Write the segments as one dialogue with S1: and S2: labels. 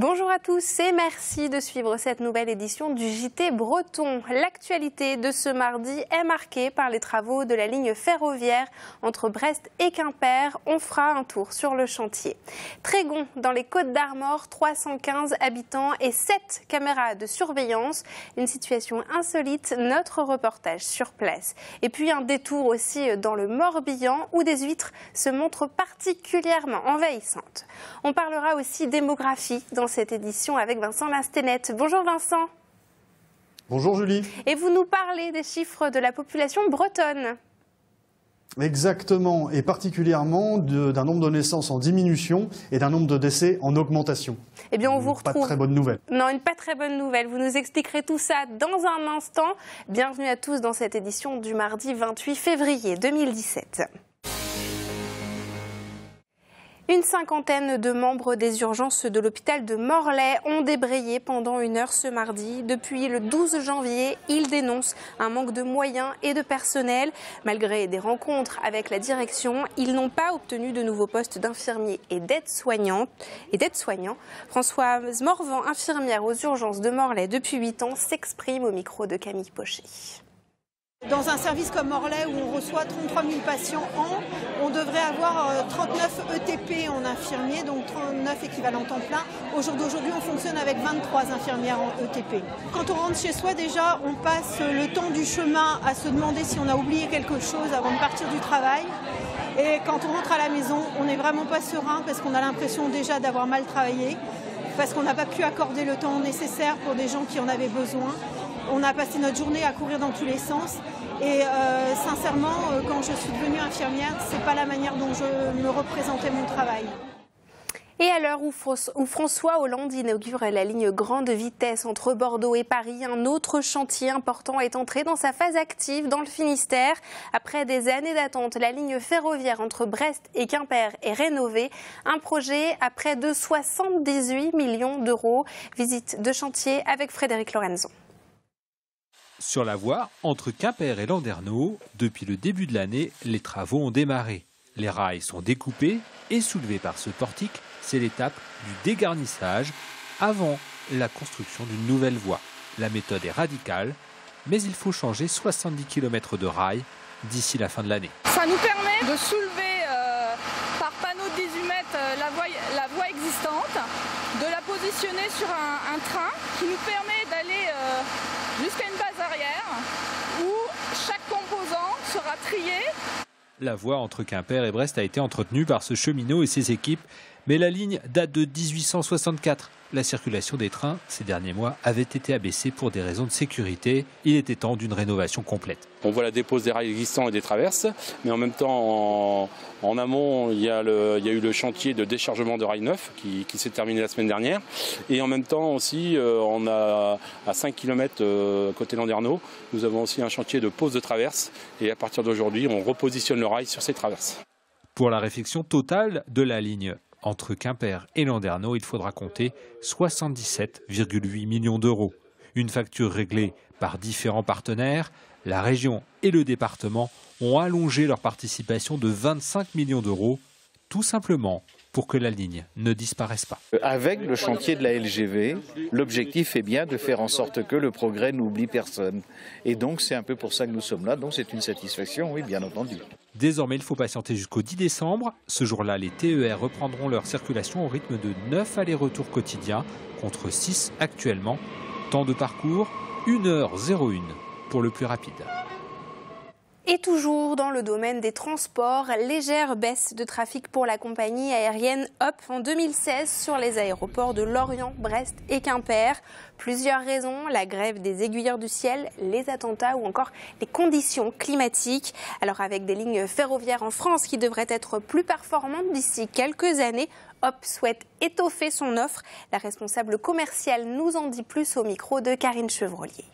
S1: Bonjour à tous et merci de suivre cette nouvelle édition du JT Breton. L'actualité de ce mardi est marquée par les travaux de la ligne ferroviaire entre Brest et Quimper. On fera un tour sur le chantier. Trégon, dans les Côtes-d'Armor, 315 habitants et 7 caméras de surveillance. Une situation insolite, notre reportage sur place. Et puis un détour aussi dans le Morbihan où des huîtres se montrent particulièrement envahissantes. On parlera aussi démographie dans cette édition avec Vincent Lastenette. Bonjour Vincent.
S2: Bonjour Julie.
S1: Et vous nous parlez des chiffres de la population bretonne.
S2: Exactement, et particulièrement d'un nombre de naissances en diminution et d'un nombre de décès en augmentation.
S1: Eh bien, on vous retrouve.
S2: Pas très bonne nouvelle.
S1: Non, une pas très bonne nouvelle. Vous nous expliquerez tout ça dans un instant. Bienvenue à tous dans cette édition du mardi 28 février 2017. Une cinquantaine de membres des urgences de l'hôpital de Morlaix ont débrayé pendant 1 heure ce mardi. Depuis le 12 janvier, ils dénoncent un manque de moyens et de personnel. Malgré des rencontres avec la direction, ils n'ont pas obtenu de nouveaux postes d'infirmiers et d'aides-soignants. Françoise Morvan, infirmière aux urgences de Morlaix depuis 8 ans, s'exprime au micro de Camille Pochet.
S3: Dans un service comme Morlaix où on reçoit 33 000 patients an, on devrait avoir 39 ETP en infirmiers, donc 39 équivalents temps plein. Au jour d'aujourd'hui, on fonctionne avec 23 infirmières en ETP. Quand on rentre chez soi, déjà, on passe le temps du chemin à se demander si on a oublié quelque chose avant de partir du travail. Et quand on rentre à la maison, on n'est vraiment pas serein parce qu'on a l'impression déjà d'avoir mal travaillé, parce qu'on n'a pas pu accorder le temps nécessaire pour des gens qui en avaient besoin. On a passé notre journée à courir dans tous les sens et sincèrement, quand je suis devenue infirmière, ce n'est pas la manière dont je me représentais mon travail.
S1: Et à l'heure où François Hollande inaugure la ligne grande vitesse entre Bordeaux et Paris, un autre chantier important est entré dans sa phase active dans le Finistère. Après des années d'attente, la ligne ferroviaire entre Brest et Quimper est rénovée. Un projet à près de 78 millions d'euros. Visite de chantier avec Frédéric Lorenzo.
S4: Sur la voie entre Quimper et Landerneau, depuis le début de l'année, les travaux ont démarré. Les rails sont découpés et soulevés par ce portique. C'est l'étape du dégarnissage avant la construction d'une nouvelle voie. La méthode est radicale, mais il faut changer 70 km de rails d'ici la fin de l'année.
S5: Ça nous permet de soulever par panneau de 18 mètres la voie existante, de la positionner sur un train qui nous permet d'aller jusqu'à une base arrière où chaque composant sera trié.
S4: La voie entre Quimper et Brest a été entretenue par ce cheminot et ses équipes, mais la ligne date de 1864. La circulation des trains ces derniers mois avait été abaissée pour des raisons de sécurité. Il était temps d'une rénovation complète.
S6: On voit la dépose des rails existants et des traverses, mais en même temps, en amont, il y a eu le chantier de déchargement de rails neufs qui s'est terminé la semaine dernière. Et en même temps aussi, on a à 5 km côté Landerneau, nous avons aussi un chantier de pose de traverses. Et à partir d'aujourd'hui, on repositionne le rail sur ces traverses.
S4: Pour la réfection totale de la ligne entre Quimper et Landerneau, il faudra compter 77,8 millions d'euros. Une facture réglée par différents partenaires. La région et le département ont allongé leur participation de 25 millions d'euros, tout simplement pour que la ligne ne disparaisse pas.
S7: Avec le chantier de la LGV, l'objectif est bien de faire en sorte que le progrès n'oublie personne. Et donc c'est un peu pour ça que nous sommes là, donc c'est une satisfaction, oui, bien entendu.
S4: Désormais, il faut patienter jusqu'au 10 décembre. Ce jour-là, les TER reprendront leur circulation au rythme de 9 allers-retours quotidiens contre 6 actuellement. Temps de parcours, 1h01 pour le plus rapide.
S1: Et toujours dans le domaine des transports, légère baisse de trafic pour la compagnie aérienne Hop en 2016 sur les aéroports de Lorient, Brest et Quimper. Plusieurs raisons, la grève des aiguilleurs du ciel, les attentats ou encore les conditions climatiques. Alors avec des lignes ferroviaires en France qui devraient être plus performantes d'ici quelques années, Hop souhaite étoffer son offre. La responsable commerciale nous en dit plus au micro de Karine Chevrolier.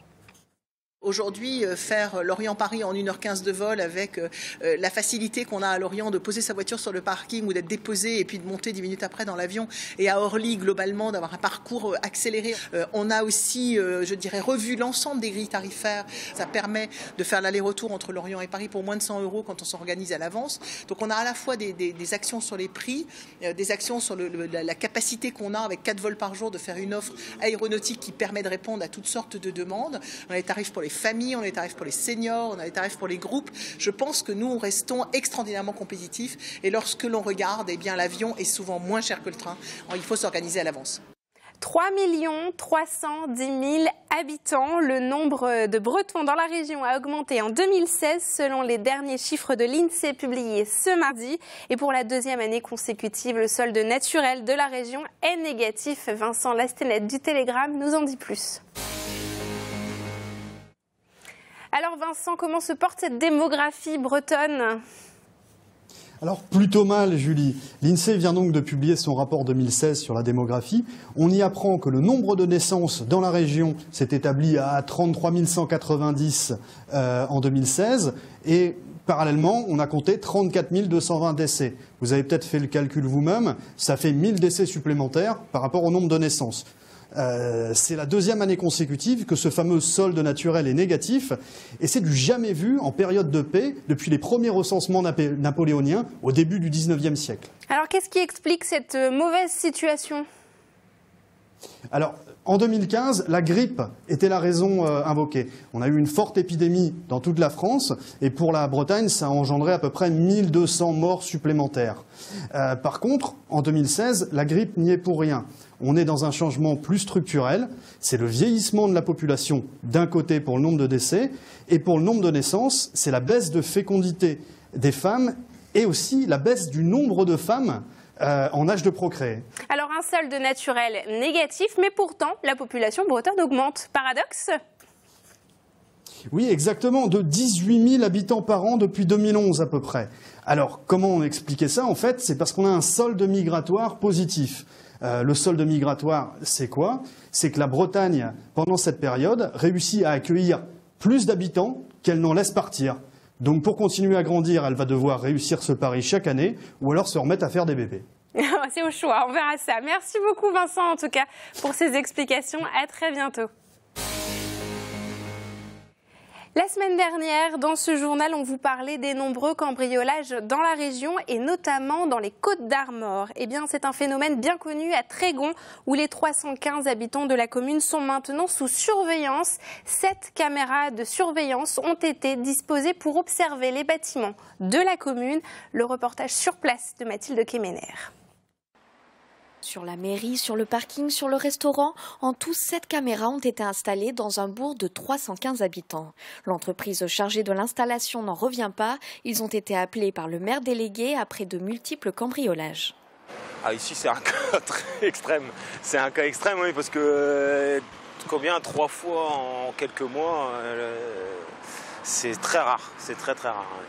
S8: Aujourd'hui, faire Lorient-Paris en 1h15 de vol avec la facilité qu'on a à Lorient de poser sa voiture sur le parking ou d'être déposé et puis de monter 10 minutes après dans l'avion, et à Orly, globalement, d'avoir un parcours accéléré. On a aussi, je dirais, revu l'ensemble des grilles tarifaires. Ça permet de faire l'aller-retour entre Lorient et Paris pour moins de 100 € quand on s'organise à l'avance. Donc on a à la fois des actions sur les prix, des actions sur la capacité qu'on a avec 4 vols par jour de faire une offre aéronautique qui permet de répondre à toutes sortes de demandes. On a les tarifs pour les familles, on a les tarifs pour les seniors, on a les tarifs pour les groupes. Je pense que nous, restons extraordinairement compétitifs. Et lorsque l'on regarde, eh bien, l'avion est souvent moins cher que le train. Alors, il faut s'organiser à l'avance.
S1: 3 310 000 habitants. Le nombre de Bretons dans la région a augmenté en 2016 selon les derniers chiffres de l'INSEE publiés ce mardi. Et pour la deuxième année consécutive, le solde naturel de la région est négatif. Vincent Lastenette du Télégramme nous en dit plus. Alors Vincent, comment se porte cette démographie bretonne ?
S2: Alors plutôt mal, Julie. L'INSEE vient donc de publier son rapport 2016 sur la démographie. On y apprend que le nombre de naissances dans la région s'est établi à 33 190 en 2016 et parallèlement, on a compté 34 220 décès. Vous avez peut-être fait le calcul vous-même, ça fait 1000 décès supplémentaires par rapport au nombre de naissances. C'est la deuxième année consécutive que ce fameux solde naturel est négatif et c'est du jamais vu en période de paix depuis les premiers recensements napoléoniens au début du 19e siècle.
S1: Alors qu'est-ce qui explique cette mauvaise situation ?
S2: Alors, en 2015, la grippe était la raison invoquée. On a eu une forte épidémie dans toute la France et pour la Bretagne, ça a engendré à peu près 1200 morts supplémentaires. Par contre, en 2016, la grippe n'y est pour rien. On est dans un changement plus structurel. C'est le vieillissement de la population d'un côté pour le nombre de décès et pour le nombre de naissances, c'est la baisse de fécondité des femmes et aussi la baisse du nombre de femmes en âge de procréer.
S1: Alors un solde naturel négatif, mais pourtant la population bretonne augmente. Paradoxe ?
S2: Oui, exactement, de 18 000 habitants par an depuis 2011 à peu près. Alors comment on expliquait ça ? En fait, c'est parce qu'on a un solde migratoire positif. Le solde migratoire, c'est quoi ? C'est que la Bretagne, pendant cette période, réussit à accueillir plus d'habitants qu'elle n'en laisse partir. Donc pour continuer à grandir, elle va devoir réussir ce pari chaque année ou alors se remettre à faire des bébés.
S1: C'est au choix, on verra ça. Merci beaucoup Vincent en tout cas pour ces explications. À très bientôt. La semaine dernière, dans ce journal, on vous parlait des nombreux cambriolages dans la région et notamment dans les Côtes-d'Armor. Eh bien, c'est un phénomène bien connu à Trégon où les 315 habitants de la commune sont maintenant sous surveillance. 7 caméras de surveillance ont été disposées pour observer les bâtiments de la commune. Le reportage sur place de Mathilde Kemener.
S9: Sur la mairie, sur le parking, sur le restaurant, en tout 7 caméras ont été installées dans un bourg de 315 habitants. L'entreprise chargée de l'installation n'en revient pas. Ils ont été appelés par le maire délégué après de multiples cambriolages.
S10: Ah, ici, c'est un cas très extrême. C'est un cas extrême, oui, parce que 3 fois en quelques mois, c'est très rare. C'est très très rare. Oui.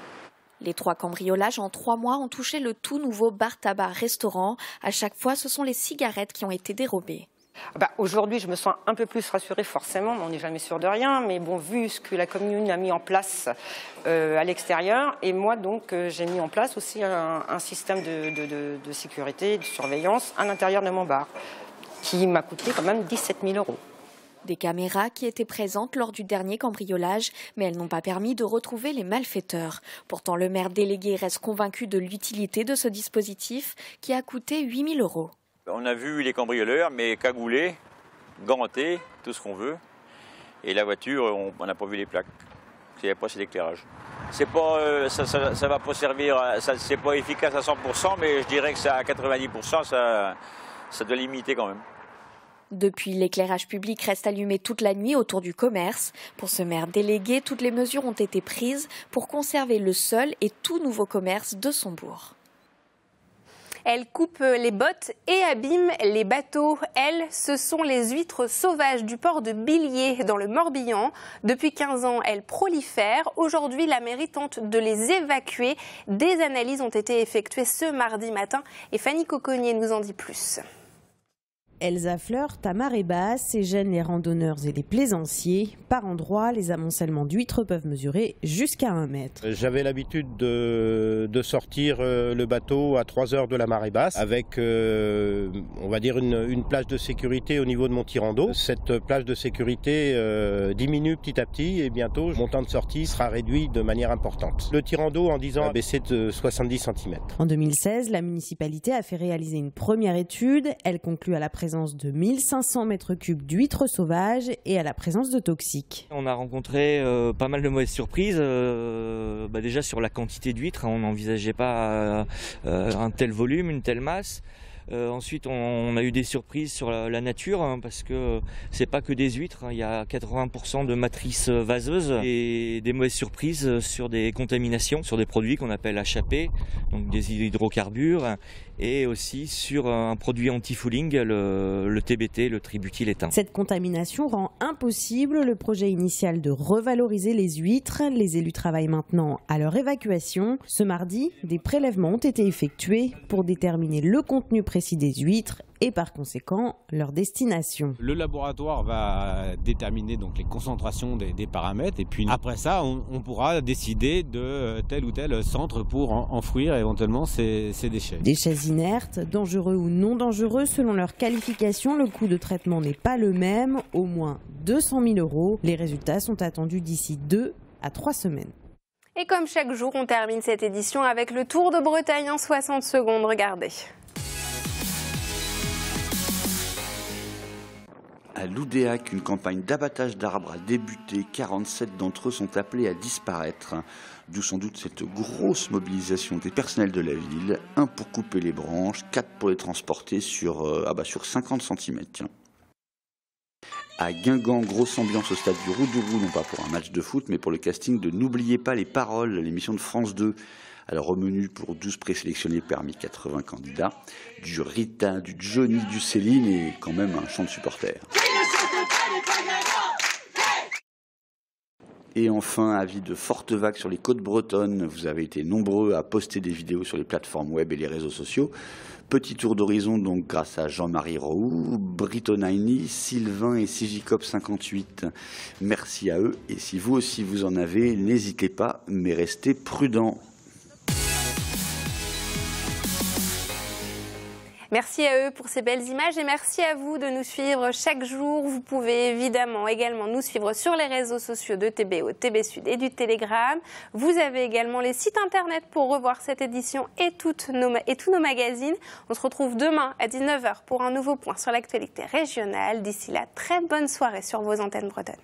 S9: Les 3 cambriolages en 3 mois ont touché le tout nouveau bar-tabac-restaurant. À chaque fois, ce sont les cigarettes qui ont été dérobées.
S11: Aujourd'hui, je me sens un peu plus rassurée forcément, on n'est jamais sûr de rien, mais bon, vu ce que la commune a mis en place à l'extérieur, et moi donc j'ai mis en place aussi un système de sécurité, de surveillance à l'intérieur de mon bar, qui m'a coûté quand même 17 000 €.
S9: Des caméras qui étaient présentes lors du dernier cambriolage, mais elles n'ont pas permis de retrouver les malfaiteurs. Pourtant, le maire délégué reste convaincu de l'utilité de ce dispositif qui a coûté 8 000 €.
S12: On a vu les cambrioleurs, mais cagoulés, gantés, tout ce qu'on veut. Et la voiture, on n'a pas vu les plaques. Il n'y avait pas assez d'éclairage. C'est pas, ça va pas servir, c'est pas efficace à 100%, mais je dirais que ça, à 90%, ça doit limiter quand même.
S9: Depuis, l'éclairage public reste allumé toute la nuit autour du commerce. Pour ce maire délégué, toutes les mesures ont été prises pour conserver le seul et tout nouveau commerce de son bourg.
S1: Elle coupe les bottes et abîme les bateaux. Elles, ce sont les huîtres sauvages du port de Billiers dans le Morbihan. Depuis 15 ans, elles prolifèrent. Aujourd'hui, la mairie tente de les évacuer. Des analyses ont été effectuées ce mardi matin et Fanny Coconnier nous en dit plus.
S13: Elles affleurent à marée basse et gênent les randonneurs et les plaisanciers. Par endroits, les amoncellements d'huîtres peuvent mesurer jusqu'à 1 mètre.
S14: J'avais l'habitude de sortir le bateau à 3 heures de la marée basse avec, on va dire, une plage de sécurité au niveau de mon tirant d'eau. Cette plage de sécurité diminue petit à petit et bientôt, mon temps de sortie sera réduit de manière importante. Le tirant d'eau, en 10 ans, a baissé de 70 cm.
S13: En 2016, la municipalité a fait réaliser une première étude. Elle conclut à la présence de 1500 mètres cubes d'huîtres sauvages et à la présence de toxiques.
S15: On a rencontré pas mal de mauvaises surprises. Déjà sur la quantité d'huîtres, on n'envisageait pas un tel volume, une telle masse. Ensuite, on a eu des surprises sur la nature, parce que c'est pas que des huîtres, il y a 80% de matrices vaseuses et des mauvaises surprises sur des contaminations, sur des produits qu'on appelle HAP, donc des hydrocarbures, et aussi sur un produit anti-fouling, le TBT, le tributylétain.
S13: Cette contamination rend impossible le projet initial de revaloriser les huîtres. Les élus travaillent maintenant à leur évacuation. Ce mardi, des prélèvements ont été effectués pour déterminer le contenu précis des huîtres et par conséquent leur destination.
S16: Le laboratoire va déterminer donc les concentrations des paramètres et puis après ça on pourra décider de tel ou tel centre pour enfouir éventuellement ces déchets.
S13: Déchets inertes, dangereux ou non dangereux selon leur qualification, le coût de traitement n'est pas le même, au moins 200 000 €. Les résultats sont attendus d'ici 2 à 3 semaines.
S1: Et comme chaque jour, on termine cette édition avec le Tour de Bretagne en 60 secondes. Regardez.
S17: À Loudéac, une campagne d'abattage d'arbres a débuté. 47 d'entre eux sont appelés à disparaître. D'où sans doute cette grosse mobilisation des personnels de la ville. 1 pour couper les branches, 4 pour les transporter sur 50 cm. Tiens. À Guingamp, grosse ambiance au stade du Roudourou, non pas pour un match de foot, mais pour le casting de N'oubliez pas les paroles, l'émission de France 2. Alors au menu pour 12 présélectionnés parmi 80 candidats, du Rita, du Johnny, du Céline et quand même un chant de supporters. Et enfin, avis de fortes vagues sur les côtes bretonnes. Vous avez été nombreux à poster des vidéos sur les plateformes web et les réseaux sociaux. Petit tour d'horizon donc grâce à Jean-Marie Roux, Britonaini, Sylvain et Cigicop58. Merci à eux et si vous aussi vous en avez, n'hésitez pas, mais restez prudents.
S1: Merci à eux pour ces belles images et merci à vous de nous suivre chaque jour. Vous pouvez évidemment également nous suivre sur les réseaux sociaux de TBO, TB Sud et du Télégramme. Vous avez également les sites internet pour revoir cette édition et tous nos magazines. On se retrouve demain à 19 h pour un nouveau point sur l'actualité régionale. D'ici là, très bonne soirée sur vos antennes bretonnes.